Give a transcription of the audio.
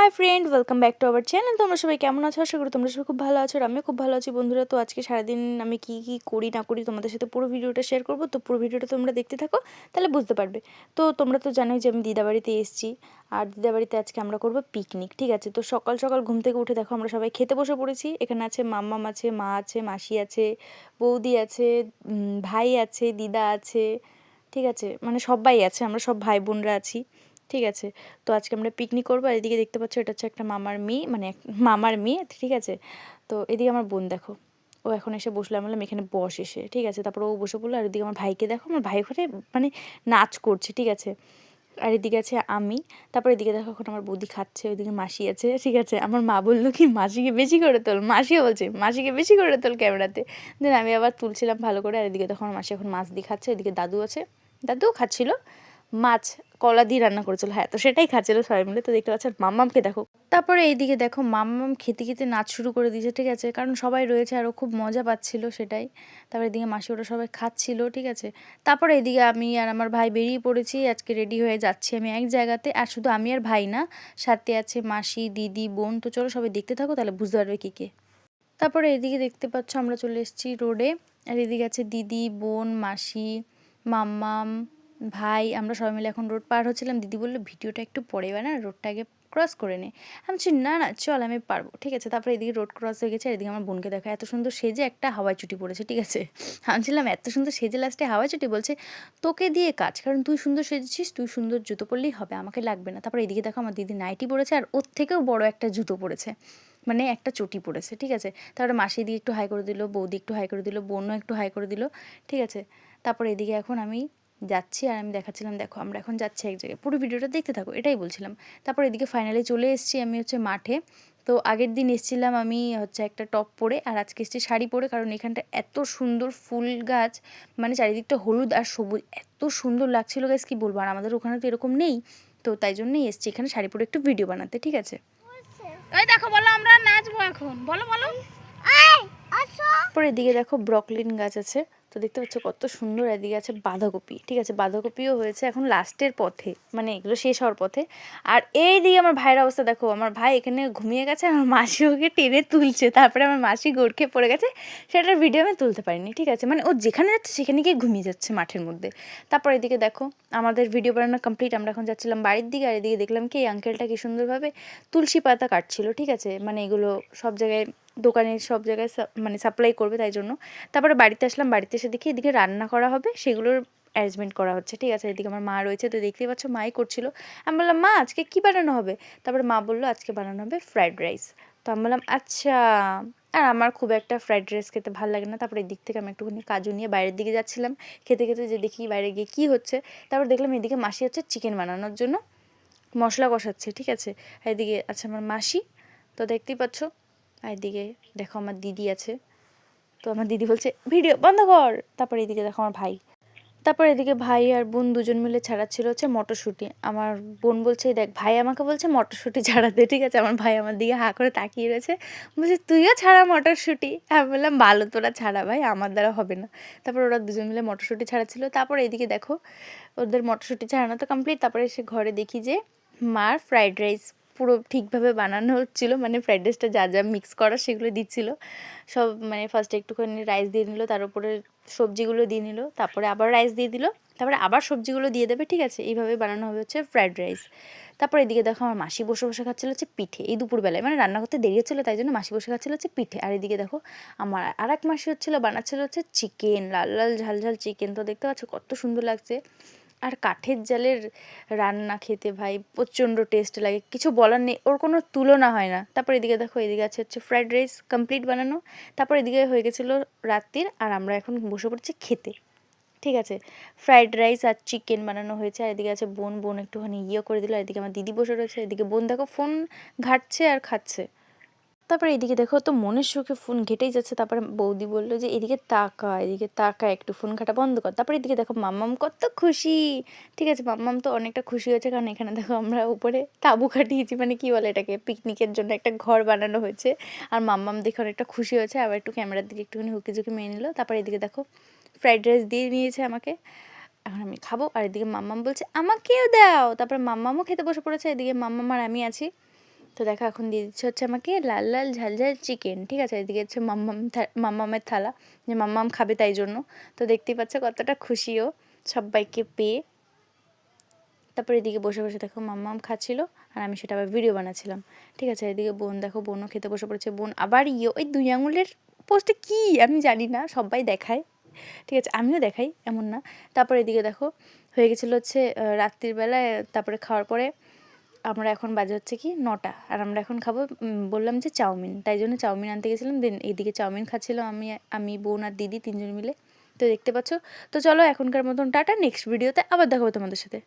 Hi friend, welcome back to our channel. তোমরা সবাই কেমন আছো? আশা করি তোমরা সবাই খুব ভালো আছো আর আমিও খুব ভালো আছি বন্ধুরা। তো আজকে সারাদিন আমি কী কী করি না করি তোমাদের সাথে পুরো ভিডিওটা শেয়ার করবো। তো পুরো ভিডিওটা তোমরা দেখতে থাকো, তাহলে বুঝতে পারবে। তো তোমরা তো জানোই যে আমি দিদাবাড়িতে এসেছি, আর দিদাবাড়িতে আজকে আমরা করবো পিকনিক, ঠিক আছে? তো সকাল সকাল ঘুম থেকে উঠে দেখো আমরা সবাই খেতে বসে পড়েছি। এখানে আছে মাম্মাম আছে, মা আছে, মাসি আছে, বৌদি আছে, ভাই আছে, দিদা আছে, ঠিক আছে? মানে সবাই আছে, আমরা সব ভাই বোনরা আছি, ঠিক আছে? তো আজকে আমরা পিকনিক করবো। আর এদিকে দেখতে পাচ্ছ, এটা হচ্ছে একটা মামার মেয়ে, মানে মামার মেয়ে, ঠিক আছে? তো এদিকে আমার বোন দেখো, ও এখন এসে বসলো। আমি বললাম এখানে বস এসে, ঠিক আছে? তারপর ও বসে পড়লো। আর এদিকে আমার ভাইকে দেখো, আমার ভাই ওখানে মানে নাচ করছে, ঠিক আছে? আর এদিকে আছে আমি। তারপর এদিকে দেখো এখন আমার বৌদি খাচ্ছে, ওইদিকে মাসি আছে, ঠিক আছে? আমার মা বললো কি মাসিকে বেশি করে তোল, মাসিও বলছে মাসিকে বেশি করে তোল ক্যামেরাতে। দেন আমি আবার তুলছিলাম ভালো করে। আর এদিকে তখন মাসি এখন মাছ দিয়ে খাচ্ছে, এদিকে দাদু আছে, দাদুও খাচ্ছিলো মাছ, কলা দিয়ে রান্না করেছিল, হ্যাঁ, তো সেটাই খাচ্ছিল সবাই মিলে। তো দেখতে পাচ্ছ মাম্মামকে দেখো। তারপরে এইদিকে দেখো মাম্মাম খেতে খেতে নাচ শুরু করে দিয়েছে, ঠিক আছে? কারণ সবাই রয়েছে আর ও খুব মজা পাচ্ছিল সেটাই। তারপরে এদিকে মাসি ওরা সবাই খাচ্ছিল, ঠিক আছে? তারপরে এদিকে আমি আর আমার ভাই বেরিয়ে পড়েছি, আজকে রেডি হয়ে যাচ্ছি আমি এক জায়গাতে। আর শুধু আমি আর ভাই না, সাথে আছে মাসি, দিদি, বোন। তো চলো সবাই দেখতে থাকো, তাহলে বুঝতে পারবে কী কে। তারপরে এদিকে দেখতে পাচ্ছ আমরা চলে এসেছি রোডে। আর এদিকে আছে দিদি, বোন, মাসি, মাম্মাম, ভাই। আমরা সবাই মিলে এখন রোড পার হচ্ছিলাম। দিদি বললো ভিডিওটা একটু পরে না, রোডটা আগে ক্রস করে নে। আমি বলছি না না চল, আমি পারবো, ঠিক আছে? তারপরে এদিকে রোড ক্রস হয়ে গেছে। আর এদিকে আমার বোনকে দেখা, এত সুন্দর সেজে একটা হাওয়াই চুটি পড়েছে, ঠিক আছে? আমি ছিলাম এত সুন্দর সেজে লাস্টে হাওয়াই চুটি, বলছে তোকে দিয়ে কাজ, কারণ তুই সুন্দর সেজেছিস, তুই সুন্দর জুতো পরলেই হবে, আমাকে লাগবে না। তারপরে এদিকে দেখো আমার দিদি নাইটি পরেছে, আর ওর থেকেও বড় একটা জুতো পরেছে, মানে একটা চটি পড়েছে, ঠিক আছে? তারপরে মাসি দিয়ে একটু হাই করে দিল, বৌদি একটু হাই করে দিল, বোনও একটু হাই করে দিল, ঠিক আছে? তারপরে এদিকে এখন আমি যাচ্ছি, আর আমি দেখাচ্ছিলাম দেখো আমরা এখন যাচ্ছি এক জায়গায়, পুরো ভিডিওটা দেখতে থাকো, এটাই বলছিলাম। তারপর এদিকে ফাইনালি চলে এসেছি আমি হচ্ছে মাঠে। তো আগের দিন এসেছিলাম আমি হচ্ছে একটা টপ পরে, আর আজকে এসেছি শাড়ি পরে, কারণ এখানটা এত সুন্দর ফুল গাছ, মানে চারিদিকটা হলুদ আর সবুজ, এত সুন্দর লাগছিল গাছ, কি বলবো। আর আমাদের ওখানে তো এরকম নেই, তো তাই জন্যই এসেছি এখানে শাড়ি পরে একটু ভিডিও বানাতে, ঠিক আছে? ওই দেখো, বলো আমরা নাচবো এখন, বলো বলো। পরে এদিকে দেখো ব্রকলিন গাছ আছে, তো দেখতে পাচ্ছ কত সুন্দর। এদিকে আছে বাঁধাকপি, ঠিক আছে? বাঁধাকপিও হয়েছে এখন লাস্টের পথে, মানে এগুলো শেষ হওয়ার পথে। আর এই দিকে আমার ভাইয়ের অবস্থা দেখো, আমার ভাই এখানে ঘুমিয়ে গেছে, আমার মাসি ওকে টেনে তুলছে, তারপরে আমার মাসি গড়কে পড়ে গেছে, সেটার ভিডিও আমি তুলতে পারিনি, ঠিক আছে? মানে ও যেখানে যাচ্ছে সেখানে গিয়ে ঘুমিয়ে যাচ্ছে মাঠের মধ্যে। তারপর এদিকে দেখো আমাদের ভিডিও বানানো কমপ্লিট, আমরা এখন যাচ্ছিলাম বাড়ির দিকে। আর এদিকে দেখলাম কি এই আঙ্কেলটা কি সুন্দরভাবে তুলসী পাতা কাটছিল, ঠিক আছে? মানে এগুলো সব জায়গায় দোকানে সব জায়গায় মানে সাপ্লাই করবে, তাই জন্য। তারপরে বাড়িতে আসলাম, বাড়িতে এসে দেখি এদিকে রান্না করা হবে, সেগুলোর অ্যারেঞ্জমেন্ট করা হচ্ছে, ঠিক আছে? এদিকে আমার মা রয়েছে, তো দেখতেই পাচ্ছ মাই করছিল। আমি বললাম মা আজকে কী বানানো হবে? তারপরে মা বললো আজকে বানানো হবে ফ্রায়েড রাইস। তো আমি বললাম আচ্ছা। আর আমার খুব একটা ফ্রায়েড রাইস খেতে ভালো লাগে না। তারপরে এদিক থেকে আমি একটুখানি কাজু নিয়ে বাইরের দিকে যাচ্ছিলাম, খেতে খেতে যে দেখি বাইরে গিয়ে কী হচ্ছে। তারপর দেখলাম এদিকে মাসি হচ্ছে চিকেন বানানোর জন্য মশলা কষাচ্ছে, ঠিক আছে? আর এদিকে আছে আমার মাসি, তো দেখতেই পাচ্ছ। আর এদিকে দেখো আমার দিদি আছে, তো আমার দিদি বলছে ভিডিও বন্ধ কর। তারপরে এদিকে দেখো আমার ভাই, তারপর এদিকে ভাই আর বোন দুজন মিলে ছাড়াচ্ছিল হচ্ছে মটরশুঁটি। আমার বোন বলছে দেখ, ভাই আমাকে বলছে মটরশুঁটি ছাড়াতে, ঠিক আছে? আমার ভাই আমার দিকে হাঁ করে তাকিয়ে রয়েছে, বলছে তুইও ছাড়া মটরশুঁটি। আমি বললাম ভালো, তোরা ছাড়া ভাই, আমার দ্বারা হবে না। তারপর ওরা দুজন মিলে মটরশুঁটি ছাড়াচ্ছিল। তারপর এদিকে দেখো ওদের মটরশুঁটি ছাড়ানো তো কমপ্লিট। তারপরে এসে ঘরে দেখি যে মার ফ্রাইড রাইস পুরো ঠিকভাবে বানানো হচ্ছিলো, মানে ফ্রাইড রাইসটা যা যা মিক্স করা সেগুলো দিচ্ছিল সব। মানে ফার্স্টে একটুখানি রাইস দিয়ে নিল, তার উপরে সবজিগুলো দিয়ে নিল, তারপরে আবার রাইস দিয়ে দিল, তারপরে আবার সবজিগুলো দিয়ে দেবে, ঠিক আছে? এইভাবে বানানো হবে হচ্ছে ফ্রাইড রাইস। তারপর এদিকে দেখো আমার মাসি বসে বসে খাচ্ছিল হচ্ছে পিঠে, এই দুপুরবেলায়, মানে রান্না করতে দেরি হচ্ছিলো তাই জন্য মাসি বসে খাচ্ছিল হচ্ছে পিঠে। আর এদিকে দেখো আমার আর এক মাসি হচ্ছিলো বানাচ্ছিল হচ্ছে চিকেন, লাল লাল ঝাল ঝাল চিকেন। তো দেখতে পাচ্ছ কত সুন্দর লাগছে। আর কাঠের জালের রান্না খেতে ভাই প্রচণ্ড টেস্ট লাগে, কিছু বলার নেই, ওর কোনো তুলনা হয় না। তারপর এদিকে দেখো এদিকে আছে হচ্ছে ফ্রাইড রাইস কমপ্লিট বানানো। তারপর এদিকে হয়ে গেছিলো রাত্রির, আর আমরা এখন বসে পড়ছি খেতে, ঠিক আছে? ফ্রাইড রাইস আর চিকেন বানানো হয়েছে। আর এদিকে আছে বোন, বোন একটুখানি করে দিল। আর এদিকে আমার দিদি বসে রয়েছে, এদিকে বোন দেখো ফোন ঘাঁটছে আর খাচ্ছে। তারপরে এদিকে দেখো তো মনের সুখে ফোন ঘেটেই যাচ্ছে। তারপরে বৌদি বললো যে এদিকে তাকা, এদিকে তাকা, একটু ফোন ঘাটা বন্ধ কর। তারপরে এদিকে দেখো মাম্মাম কত খুশি, ঠিক আছে? মাম্মাম তো অনেকটা খুশি হয়েছে, কারণ এখানে দেখো আমরা উপরে তাঁবু খাটিয়েছি, মানে কি বলে এটাকে, পিকনিকের জন্য একটা ঘর বানানো হয়েছে। আর মাম্মাম দেখে অনেকটা খুশি হয়েছে, আবার একটু ক্যামেরার দিকে একটুখানি হুকি ঝুঁকি মেরে নিল। তারপরে এদিকে দেখো ফ্রাইড রাইস দিয়ে নিয়েছে আমাকে, এখন আমি খাবো। আর এদিকে মাম্মাম বলছে আমাকেও দাও, তারপরে মাম্মামও খেতে বসে পড়েছে। এদিকে মাম্মাম আর আমি আছি, তো দেখো এখন দিয়ে দিচ্ছে হচ্ছে আমাকে লাল লাল ঝাল ঝাল চিকেন, ঠিক আছে। এদিকে হচ্ছে মাম্মামের থালা, যে মাম্মাম খাবে তাই জন্য। তো দেখতেই পাচ্ছ কতটা খুশিও সবাইকে পেয়ে। তারপরে এদিকে বসে বসে দেখো মাম্মাম খাচ্ছিল আর আমি সেটা আবার ভিডিও বানাচ্ছিলাম, ঠিক আছে। এদিকে বোন দেখো, বোনও খেতে বসে পড়েছে। বোন আবার ওই 2 আঙুলের পোস্টে কি আমি জানি না, সবাই দেখায়, ঠিক আছে, আমিও দেখাই, এমন না। তারপরে এদিকে দেখো হয়ে গেছিলো হচ্ছে রাত্রির বেলায়। তারপরে খাওয়ার পরে আমরা এখন বাজে হচ্ছে কি 9টা, আর আমরা এখন খাবো বললাম যে চাউমিন, তাই জন্য চাউমিন আনতে গেছিলাম। দেন এইদিকে চাউমিন খাচ্ছিলাম আমি বোন আর দিদি 3জন মিলে। তো দেখতে পাচ্ছ। তো চলো এখনকার মতন টাটা, নেক্সট ভিডিওতে আবার দেখাবো তোমাদের সাথে।